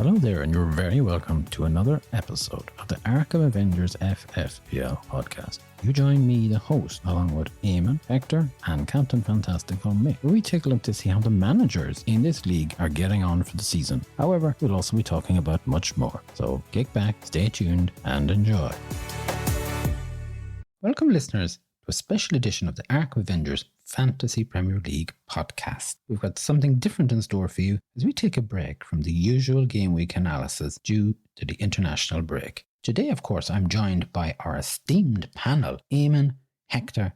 Hello there, and you're very welcome to another episode of the Arkham Avengers FFPL podcast. You join me, the host, along with Eamon, Hector, and Captain Fantastical Mick, where we take a look to see how the managers in this league are getting on for the season. However, we'll also be talking about much more. So kick back, stay tuned, and enjoy. Welcome, listeners, to a special edition of the Arkham Avengers Fantasy Premier League podcast. We've got something different in store for you as we take a break from the usual game week analysis due to the international break. Today, of course, I'm joined by our esteemed panel, Eamon, Hector,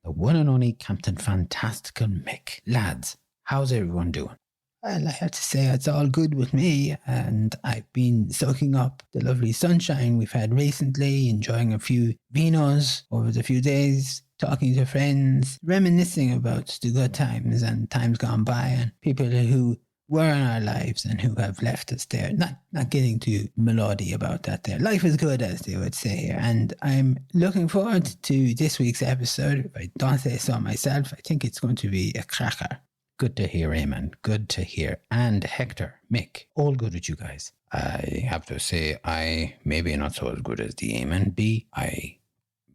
the one and only Captain Fantastical Mick. Lads, how's everyone doing? Well, I have to say it's all good with me, and I've been soaking up the lovely sunshine we've had recently, enjoying a few vinos over the few days, talking to friends, reminiscing about the good times and times gone by and people who were in our lives and who have left us there. Not getting too melody about that there. Life is good, as they would say here, and I'm looking forward to this week's episode. If I don't say so myself, I think it's going to be a cracker. Good to hear, Eamon. Good to hear. And Hector, Mick, all good with you guys? I have to say, I maybe not so as good as the Eamon be. I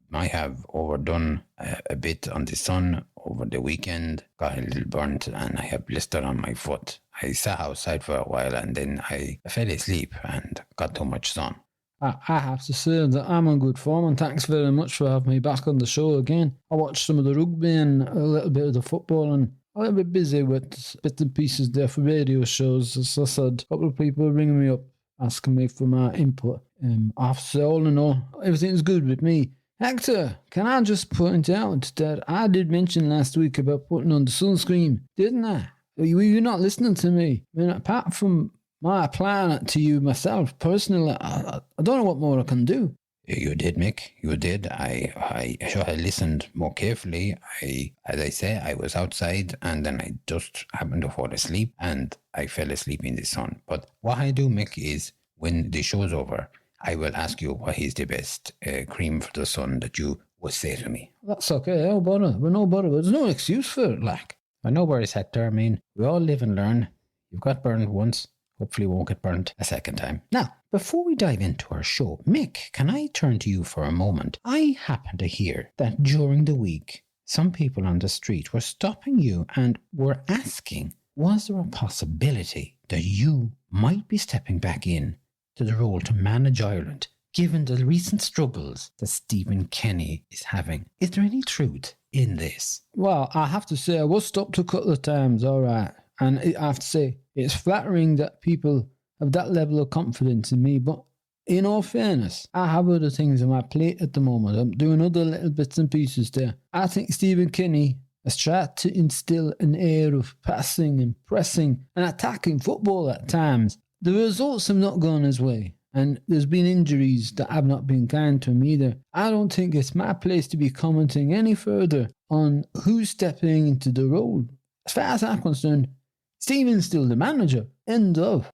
might have overdone a bit on the sun over the weekend, got a little burnt, and I have blister on my foot. I sat outside for a while and then I fell asleep and got too much sun. I have to say that I'm in good form, and thanks very much for having me back on the show again. I watched some of the rugby and a little bit of the football, and I'm a bit busy with bits and pieces there for radio shows. As I said, a couple of people are ringing me up asking me for my input. I have to say, all in all, everything's good with me. Hector, can I just point out that I did mention last week about putting on the sunscreen, didn't I? Were you not listening to me? I mean, apart from my applying it to you myself, personally, I don't know what more I can do. You did, Mick. You did. I should have listened more carefully. As I say, I was outside and then I just happened to fall asleep and I fell asleep in the sun. But what I do, Mick, is when the show's over, I will ask you what is the best cream for the sun that you would say to me. That's okay. No bother. But no bother. There's no excuse for it, like. But no worries, Hector. I mean, we all live and learn. You've got burned once. Hopefully won't get burnt a second time. Now, before we dive into our show, Mick, can I turn to you for a moment? I happen to hear that during the week, some people on the street were stopping you and were asking, was there a possibility that you might be stepping back in to the role to manage Ireland, given the recent struggles that Stephen Kenny is having? Is there any truth in this? Well, I have to say, I was stopped a couple of times, all right. And I have to say, it's flattering that people have that level of confidence in me. But in all fairness, I have other things on my plate at the moment. I'm doing other little bits and pieces there. I think Stephen Kenny has tried to instill an air of passing and pressing and attacking football at times. The results have not gone his way. And there's been injuries that have not been kind to him either. I don't think it's my place to be commenting any further on who's stepping into the role. As far as I'm concerned, Stephen's still the manager. End of.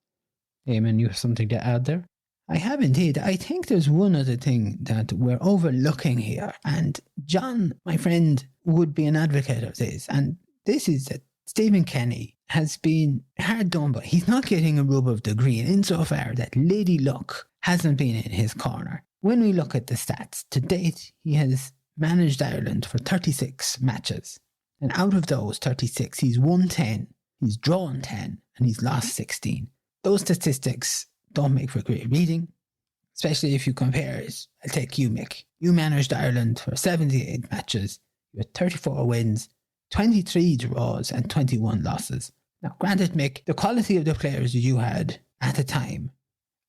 Eamon, you have something to add there? I have indeed. I think there's one other thing that we're overlooking here, and John, my friend, would be an advocate of this, and this is that Stephen Kenny has been hard done, but he's not getting a rub of the green insofar that Lady Luck hasn't been in his corner. When we look at the stats, to date, he has managed Ireland for 36 matches, and out of those 36, he's won 10. He's drawn 10 and he's lost 16. Those statistics don't make for great reading, especially if you compare it. I'll take you, Mick. You managed Ireland for 78 matches. You had 34 wins, 23 draws and 21 losses. Now, granted, Mick, the quality of the players that you had at the time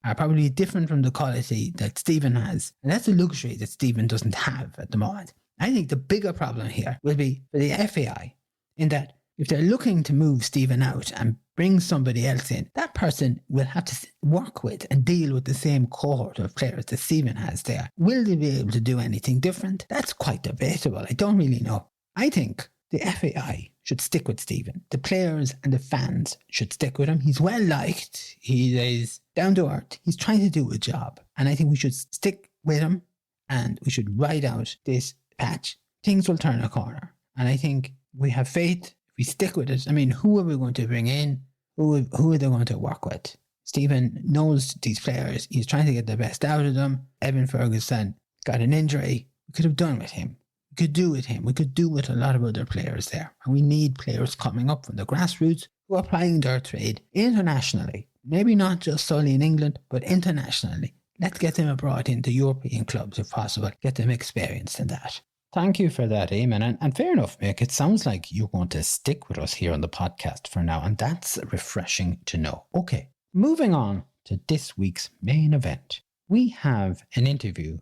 are probably different from the quality that Stephen has. And that's a luxury that Stephen doesn't have at the moment. I think the bigger problem here will be for the FAI, in that if they're looking to move Stephen out and bring somebody else in, that person will have to work with and deal with the same cohort of players that Stephen has there. Will they be able to do anything different? That's quite debatable. I don't really know. I think the FAI should stick with Stephen. The players and the fans should stick with him. He's well liked. He is down to earth. He's trying to do a job. And I think we should stick with him and we should ride out this patch. Things will turn a corner. And I think we have faith. We stick with it. I mean, who are we going to bring in? Who are they going to work with? Stephen knows these players. He's trying to get the best out of them. Evan Ferguson got an injury. We could have done with him. We could do with him. We could do with a lot of other players there. And we need players coming up from the grassroots who are applying their trade internationally. Maybe not just solely in England, but internationally. Let's get them abroad into European clubs if possible. Get them experienced in that. Thank you for that, Eamon. And fair enough, Mick. It sounds like you want to stick with us here on the podcast for now, and that's refreshing to know. Okay, moving on to this week's main event. We have an interview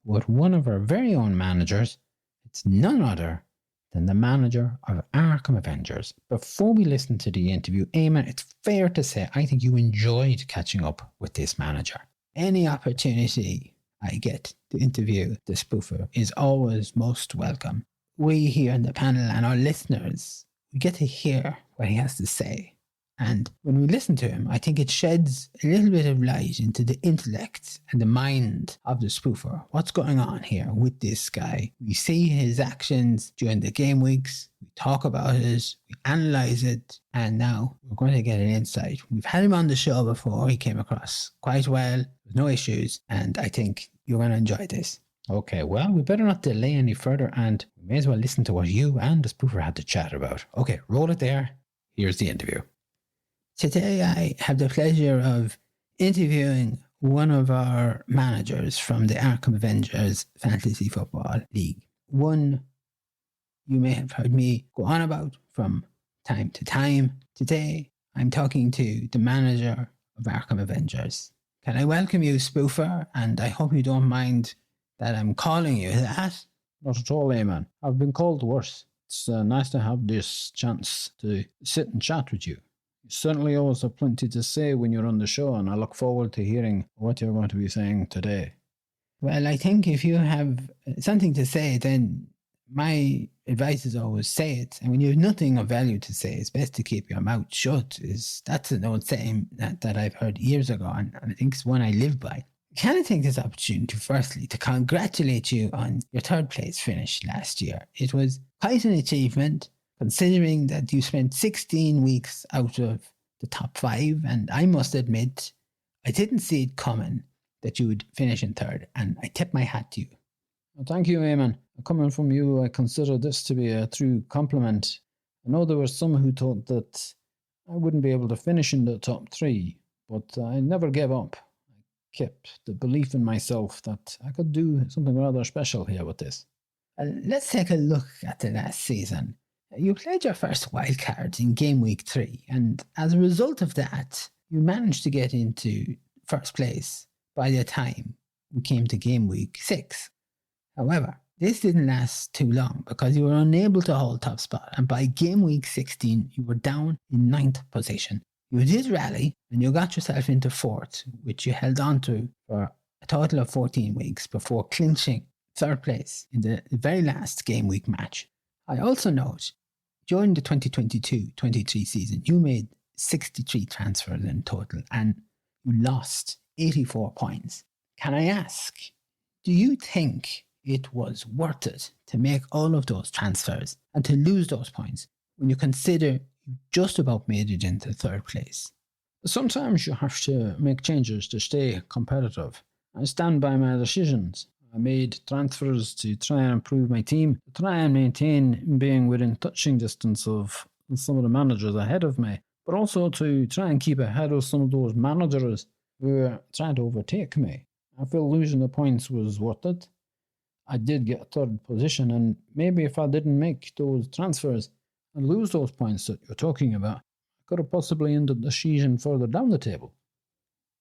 with one of our very own managers. It's none other than the manager of Arkham Avengers. Before we listen to the interview, Eamon, it's fair to say I think you enjoyed catching up with this manager. Any opportunity I get to interview the spoofer is always most welcome. We here in the panel and our listeners, we get to hear what he has to say. And when we listen to him, I think it sheds a little bit of light into the intellect and the mind of the spoofer. What's going on here with this guy? We see his actions during the game weeks. We talk about it. We analyse it. And now we're going to get an insight. We've had him on the show before. He came across quite well with no issues. And I think you're going to enjoy this. Okay, well, we better not delay any further. And we may as well listen to what you and the spoofer had to chat about. Okay, roll it there. Here's the interview. Today I have the pleasure of interviewing one of our managers from the Arkham Avengers Fantasy Football League. One you may have heard me go on about from time to time. Today I'm talking to the manager of Arkham Avengers. Can I welcome you, spoofer? And I hope you don't mind that I'm calling you that. Not at all, Eamon. I've been called worse. It's nice to have this chance to sit and chat with you. You certainly always have plenty to say when you're on the show, and I look forward to hearing what you're going to be saying today. Well, I think if you have something to say, then my advice is always say it. And when you have nothing of value to say, it's best to keep your mouth shut. That's an old saying that I've heard years ago, and I think it's one I live by. Can I take this opportunity, firstly, to congratulate you on your third place finish last year? It was quite an achievement, considering that you spent 16 weeks out of the top 5, and I must admit, I didn't see it coming that you would finish in third, and I tip my hat to you. Well, thank you, Eamon. Coming from you, I consider this to be a true compliment. I know there were some who thought that I wouldn't be able to finish in the top 3, but I never gave up. I kept the belief in myself that I could do something rather special here with this. Let's take a look at the last season. You played your first wildcard in game week 3, and as a result of that, you managed to get into first place by the time we came to game week 6. However, this didn't last too long because you were unable to hold top spot, and by game week 16, you were down in 9th position. You did rally, and you got yourself into 4th, which you held on to for a total of 14 weeks before clinching 3rd place in the very last game week match. I also note, during the 2022-23 season, you made 63 transfers in total and you lost 84 points. Can I ask, do you think it was worth it to make all of those transfers and to lose those points when you consider you just about made it into 3rd place? Sometimes you have to make changes to stay competitive. I stand by my decisions. I made transfers to try and improve my team, to try and maintain being within touching distance of some of the managers ahead of me, but also to try and keep ahead of some of those managers who were trying to overtake me. I feel losing the points was worth it. I did get 3rd position, and maybe if I didn't make those transfers and lose those points that you're talking about, I could have possibly ended the season further down the table.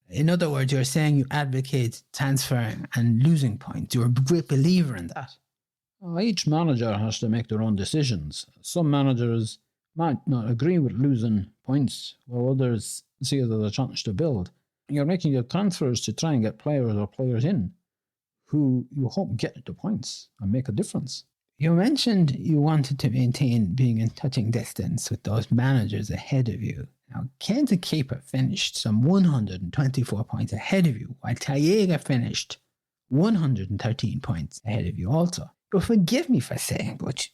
In other words, you're saying you advocate transferring and losing points. You're a great believer in that. Each manager has to make their own decisions. Some managers might not agree with losing points, while others see it as a chance to build. You're making your transfers to try and get players in who you hope get the points and make a difference. You mentioned you wanted to maintain being in touching distance with those managers ahead of you. Now, Ken's keeper finished some 124 points ahead of you, while Tayega finished 113 points ahead of you also. But forgive me for saying, but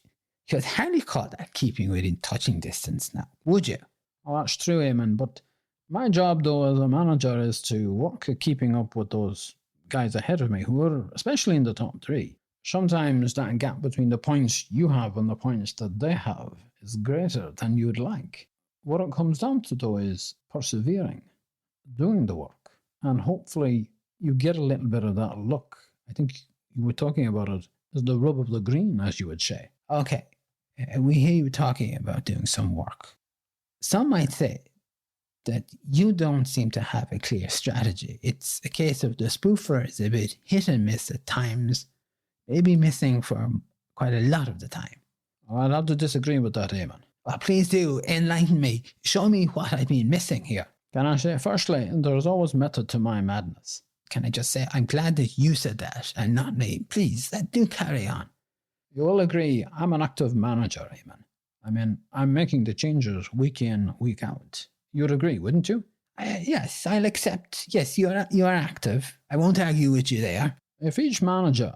you'd hardly call that keeping within touching distance now, would you? Oh, that's true, Eamon, but My job, though, as a manager is to work at keeping up with those guys ahead of me who are especially in the top three. Sometimes that gap between the points you have and the points that they have is greater than you'd like. What it comes down to, though, is persevering, doing the work, and hopefully you get a little bit of that luck. I think you were talking about it as the rub of the green, as you would say. Okay, we hear you talking about doing some work. Some might say that you don't seem to have a clear strategy. It's a case of the spoofer is a bit hit and miss at times, maybe missing for quite a lot of the time. I'd have to disagree with that, Eamon. Well, please do enlighten me. Show me what I've been missing here. Can I say, firstly, there's always method to my madness. Can I just say, I'm glad that you said that and not me. Please, do carry on. You will agree, I'm an active manager, Eamon. I mean, I'm making the changes week in, week out. You'd agree, wouldn't you? Yes, I'll accept. Yes, you are active. I won't argue with you there. If each manager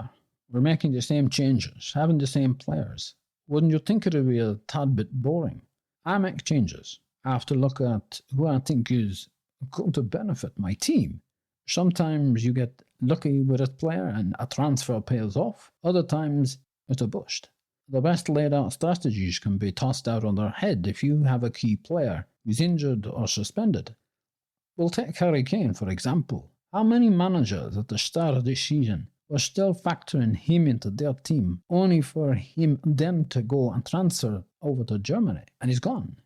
were making the same changes, having the same players, wouldn't you think it would be a tad bit boring? I make changes. I have to look at who I think is going to benefit my team. Sometimes you get lucky with a player and a transfer pays off. Other times it's a bust. The best laid out strategies can be tossed out on their head if you have a key player who's injured or suspended. We'll take Harry Kane, for example. How many managers at the start of this season were still factoring him into their team, only for him then to go and transfer over to Germany, and he's gone?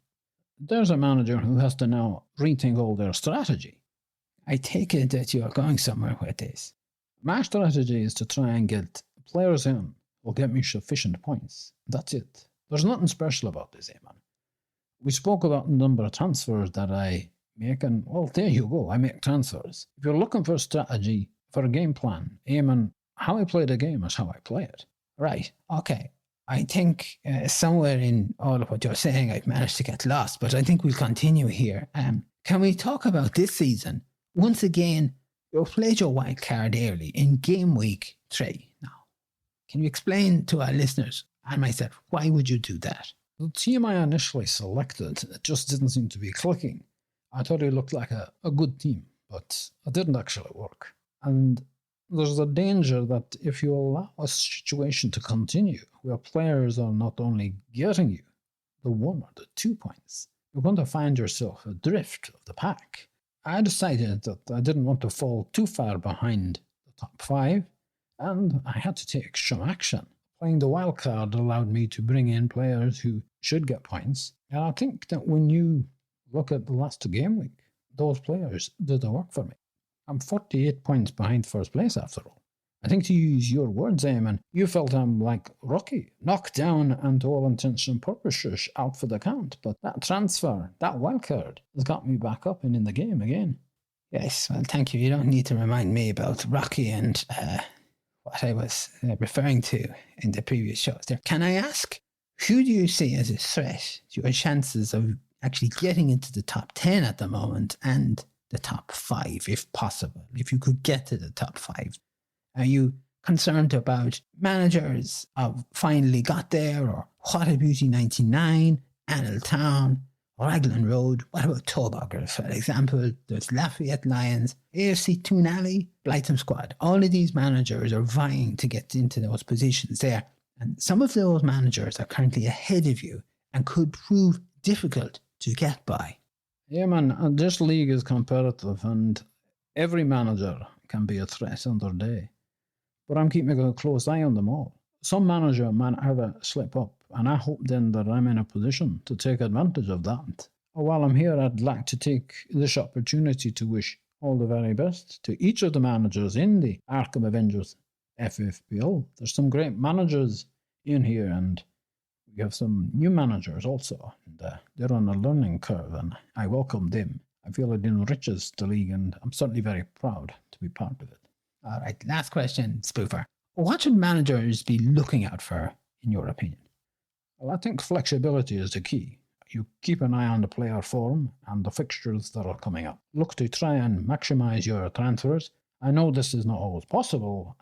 There's a manager who has to now rethink all their strategy. I take it that you're going somewhere with this. My strategy is to try and get players in who'll get me sufficient points. That's it. There's nothing special about this, Eamon. We spoke about the number of transfers that I make, and well, there you go, I make transfers. If you're looking for a strategy, for a game plan, Eamon, how I play the game is how I play it. Right, okay. I think somewhere in all of what you're saying, I've managed to get lost, but I think we'll continue here. Can we talk about this season? Once again, you've played your wild card early in game week 3 now. Can you explain to our listeners and myself, why would you do that? The team I initially selected, it just didn't seem to be clicking. I thought it looked like a good team, but it didn't actually work. And there's a danger that if you allow a situation to continue where players are not only getting you the 1 or the 2 points, you're going to find yourself adrift of the pack. I decided that I didn't want to fall too far behind the top 5, and I had to take some action. Playing the wild card allowed me to bring in players who should get points, and I think that when you look at the last game week, those players did the work for me. I'm 48 points behind first place after all. I think, to use your words, Eamon, you felt I'm like Rocky, knocked down and to all intents and purposes out for the count. But that transfer, that wildcard, has got me back up and in the game again. Yes, well, thank you. You don't need to remind me about Rocky and what I was referring to in the previous shows there. Can I ask, who do you see as a threat to your chances of actually getting into the top 10 at the moment and the top 5, if possible, if you could get to the top 5? Are you concerned about managers of Finally Got There, or What a Beauty 99, Anil Town, Raglan Road? What about Tobaggers, for example? There's Lafayette Lions, AFC Toon Alley, Blightham Squad. All of these managers are vying to get into those positions there. And some of those managers are currently ahead of you and could prove difficult to get by. Yeah, man, this league is competitive and every manager can be a threat on their day. But I'm keeping a close eye on them all. Some manager might have a slip up, and I hope then that I'm in a position to take advantage of that. While I'm here, I'd like to take this opportunity to wish all the very best to each of the managers in the Arkham Avengers FFPL. There's some great managers in here, and we have some new managers also. And, they're on a learning curve, and I welcome them. I feel it enriches the league, and I'm certainly very proud to be part of it. All right, last question, Spoofer. What should managers be looking out for, in your opinion? Well, I think flexibility is the key. You keep an eye on the player form and the fixtures that are coming up. Look to try and maximise your transfers. I know this is not always possible,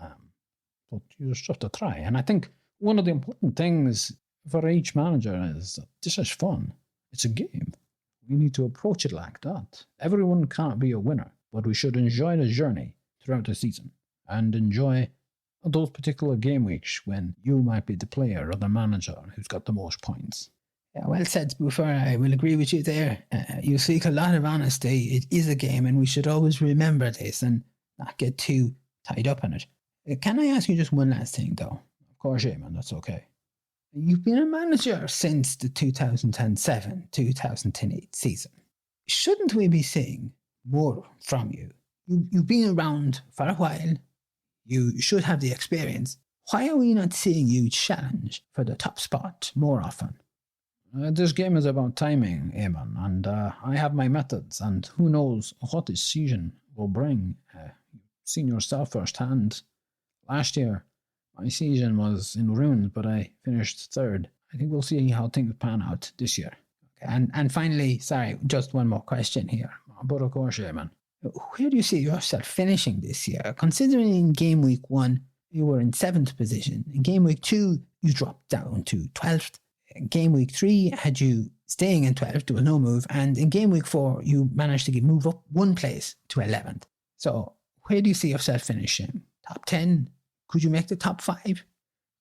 but you just have to try. And I think one of the important things for each manager is that this is fun. It's a game. We need to approach it like that. Everyone can't be a winner, but we should enjoy the journey throughout the season and enjoy those particular game weeks when you might be the player or the manager who's got the most points. Yeah, well said, Spoofer. I will agree with you there. You speak a lot of honesty. It is a game, and we should always remember this and not get too tied up in it. Can I ask you just one last thing, though? Of course, Eamon, that's okay. You've been a manager since the 2007-2008 season. Shouldn't we be seeing more from you? You've been around for a while. You should have the experience. Why are we not seeing you challenge for the top spot more often? This game is about timing, Eamon, and I have my methods, and who knows what this season will bring. You've seen yourself firsthand. Last year, my season was in ruins, but I finished third. I think we'll see how things pan out this year. Okay. And finally, sorry, just one more question here. But of course, Eamon. Where do you see yourself finishing this year? Considering in game week 1, you were in 7th position. In game week 2, you dropped down to 12th. In game week 3 had you staying in 12th, there was no move. And in game week 4, you managed to move up 1 place to 11th. So where do you see yourself finishing? Top 10? Could you make the top 5?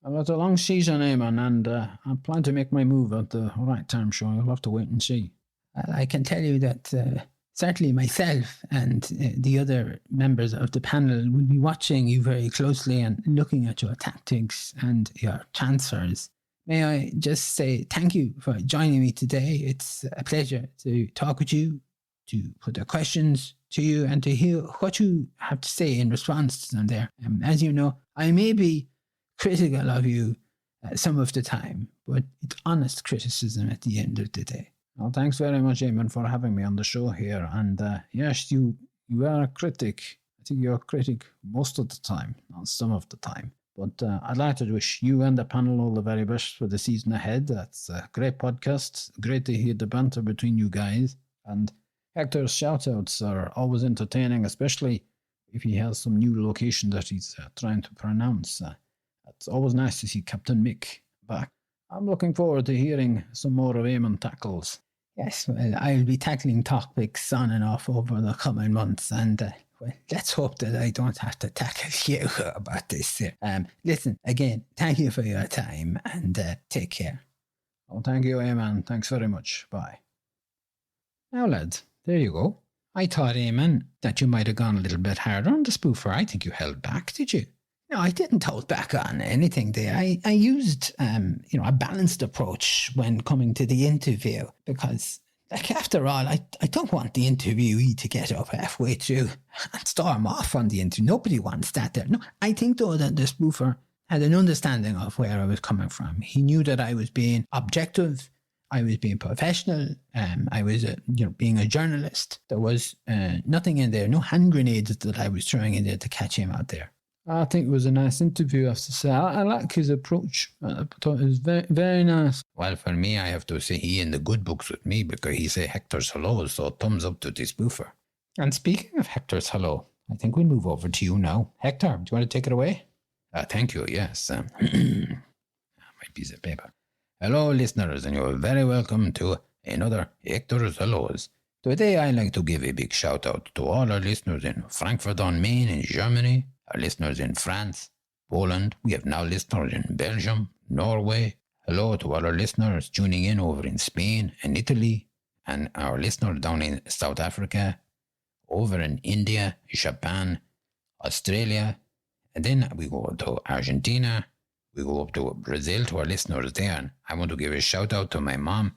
Well, it's a long season, Eamon, and I plan to make my move at the right time, so you'll have to wait and see. Well, I can tell you that certainly myself and the other members of the panel will be watching you very closely and looking at your tactics and your transfers. May I just say thank you for joining me today. It's a pleasure to talk with you, to put the questions to you, and to hear what you have to say in response to them there. As you know, I may be critical of you some of the time, but it's honest criticism at the end of the day. Well, thanks very much, Eamon, for having me on the show here. And yes, you are a critic. I think you're a critic most of the time, not some of the time. But I'd like to wish you and the panel all the very best for the season ahead. That's a great podcast. Great to hear the banter between you guys. And Hector's shoutouts are always entertaining, especially if he has some new location that he's trying to pronounce. It's always nice to see Captain Mick back. I'm looking forward to hearing some more of Eamon tackles. Yes, well, I'll be tackling topics on and off over the coming months, and well, let's hope that I don't have to tackle you about this. Listen, again, thank you for your time, and take care. Oh, thank you, Eamon. Thanks very much. Bye. Now, lads, there you go. I thought, Eamon, that you might have gone a little bit harder on the spoofer. I think you held back, did you? No, I didn't hold back on anything there. I used, a balanced approach when coming to the interview because, like, after all, I don't want the interviewee to get up halfway through and storm off on the interview. Nobody wants that there. No, I think, though, that the spoofer had an understanding of where I was coming from. He knew that I was being objective. I was being professional. I was, being a journalist. There was nothing in there, no hand grenades that I was throwing in there to catch him out there. I think it was a nice interview, I have to say. I like his approach. I thought it was very, very nice. Well, for me, I have to say he in the good books with me because he say Hector's hello, so thumbs up to this spoofer. And speaking of Hector's hello, I think we'll move over to you now. Hector, do you want to take it away? Thank you, yes. My piece of paper. Hello, listeners, and you're very welcome to another Hector's Hellos. Today, I'd like to give a big shout-out to all our listeners in Frankfurt on Main in Germany, our listeners in France, Poland. We have now listeners in Belgium, Norway. Hello to all our listeners tuning in over in Spain and Italy, and our listeners down in South Africa, over in India, Japan, Australia, and then we go to Argentina. We go up to Brazil to our listeners there, and I want to give a shout out to my mom.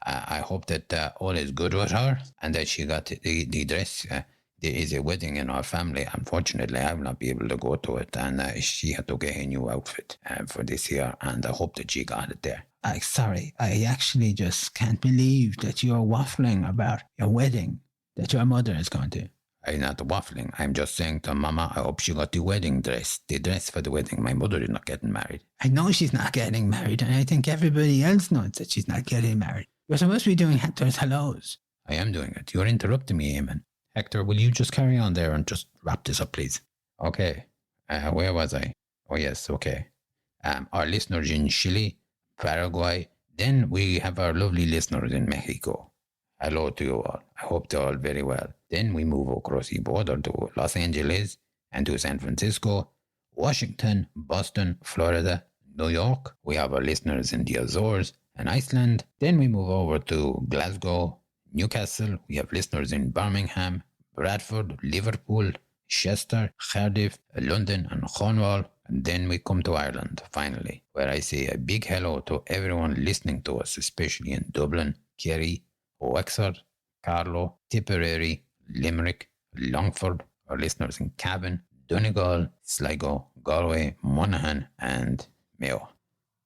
I hope that all is good with her and that she got the dress. There is a wedding in our family. Unfortunately, I will not be able to go to it, and she had to get a new outfit for this year, and I hope that she got it there. Sorry, I actually just can't believe that you're waffling about your wedding that your mother is going to. I'm not waffling. I'm just saying to Mama, I hope she got the wedding dress. The dress for the wedding. My mother is not getting married. I know she's not getting married, and I think everybody else knows that she's not getting married. You're supposed to be doing Hector's hellos. I am doing it. You're interrupting me, Eamon. Hector, will you just carry on there and just wrap this up, please? Okay. Where was I? Oh, yes, okay. Our listeners in Chile, Paraguay. Then we have our lovely listeners in Mexico. hello to you all. I hope they're all very well. Then we move across the border to Los Angeles and to San Francisco, Washington, Boston, Florida, New York. We have our listeners in the Azores and Iceland. Then we move over to Glasgow, Newcastle. We have listeners in Birmingham, Bradford, Liverpool, Chester, Cardiff, London and Cornwall. And then we come to Ireland, finally, where I say a big hello to everyone listening to us, especially in Dublin, Kerry, Wexford, Carlow, Tipperary, Limerick, Longford, our listeners in Cavan, Donegal, Sligo, Galway, Monaghan and Mayo.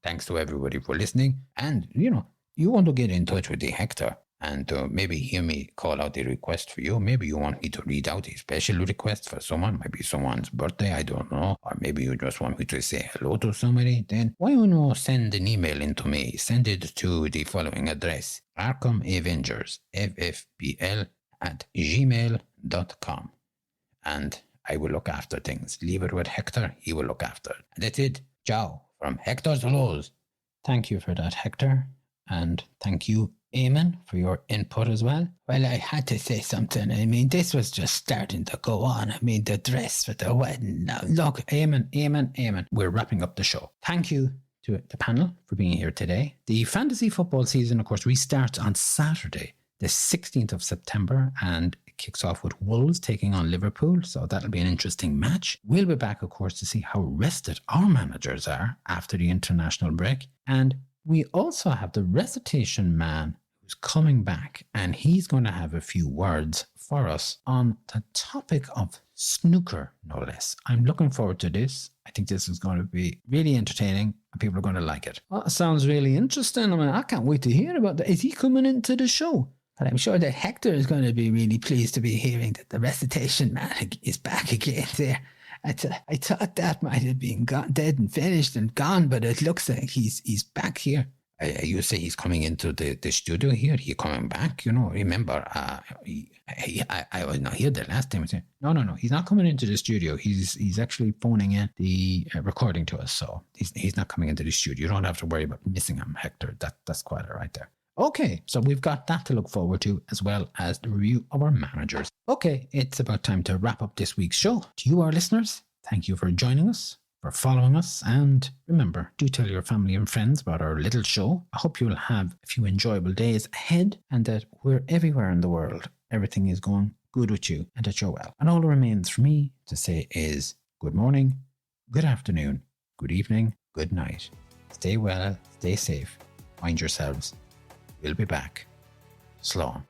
Thanks to everybody for listening. And, you want to get in touch with the Hector and maybe hear me call out a request for you. Maybe you want me to read out a special request for someone, maybe someone's birthday, I don't know. Or maybe you just want me to say hello to somebody. Then why don't you send an email in to me? Send it to the following address: Arkham Avengers, FFPL @gmail.com. And I will look after things. Leave it with Hector. He will look after it. And that's it. Ciao from Hector's Hellos. Thank you for that, Hector. And thank you, Eamon, for your input as well. Well, I had to say something. I mean, this was just starting to go on. I mean, the dress for the wedding. Now, look, Eamon. We're wrapping up the show. Thank you to the panel for being here today. The fantasy football season, of course, restarts on Saturday, the 16th of September, and it kicks off with Wolves taking on Liverpool, so that'll be an interesting match. We'll be back, of course, to see how rested our managers are after the international break. And we also have the recitation man who's coming back, and he's going to have a few words for us on the topic of snooker, no less. I'm looking forward to this. I think this is going to be really entertaining and people are going to like it. Well, that sounds really interesting. I mean, I can't wait to hear about that. Is he coming into the show? And I'm sure that Hector is going to be really pleased to be hearing that the recitation man is back again there. I thought that might have been dead and finished and gone, but it looks like he's back here. You say he's coming into the studio here? He coming back? Remember, I was not here the last time. No. He's not coming into the studio. He's actually phoning in the recording to us. So he's not coming into the studio. You don't have to worry about missing him, Hector. That's quite all right there. Okay, so we've got that to look forward to, as well as the review of our managers. Okay, it's about time to wrap up this week's show. To you, our listeners, thank you for joining us, for following us, and remember, do tell your family and friends about our little show. I hope you'll have a few enjoyable days ahead, and that we're everywhere in the world, everything is going good with you, and that you're well. And all that remains for me to say is good morning, good afternoon, good evening, good night. Stay well, stay safe, mind yourselves. We'll be back. Slán.